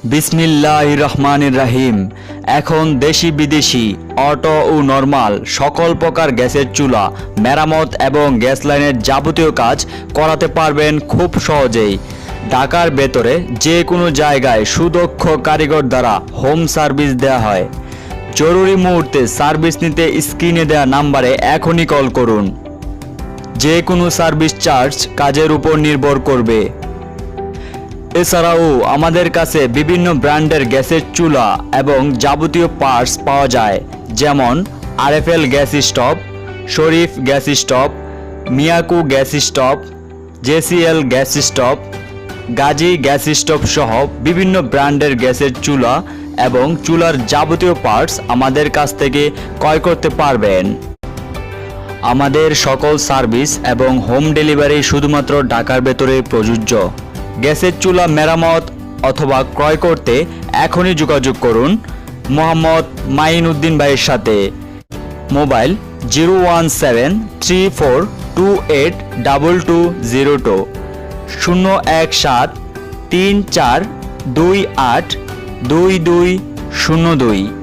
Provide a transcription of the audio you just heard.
বিসমিল্লাহির রহমানির রহিম। এখন দেশি বিদেশি অটো ও নরমাল সকল প্রকার গ্যাসের চুলা মেরামত এবং গ্যাস লাইনের যাবতীয় কাজ করাতে পারবেন খুব সহজেই। ঢাকার ভেতরে যে কোনো জায়গায় সুদক্ষ কারিগর দ্বারা হোম সার্ভিস দেওয়া হয়। জরুরি মুহূর্তে সার্ভিস নিতে স্ক্রিনে দেওয়া নাম্বারে এখনই কল করুন। যে কোনো সার্ভিস চার্জ কাজের উপর নির্ভর করবে। এছাড়াও আমাদের কাছে বিভিন্ন ব্র্যান্ডের গ্যাসের চুলা এবং যাবতীয় পার্টস পাওয়া যায়, যেমন RFL gas stove, Sharif gas stove, Miyako gas stove, JCL gas stove, Gazi gas stove সহ বিভিন্ন ব্র্যান্ডের গ্যাসের চুলা এবং চুলার যাবতীয় পার্টস আমাদের কাছ থেকে ক্রয় করতে পারবেন। আমাদের সকল সার্ভিস এবং হোম ডেলিভারি শুধুমাত্র ঢাকার ভেতরে প্রযোজ্য। গ্যাসের চুলা মেরামত অথবা ক্রয় করতে এখনই যোগাযোগ করুন মোহাম্মদ মাইনুদ্দিন ভাইয়ের সাথে। মোবাইল 01734282202 01734282202।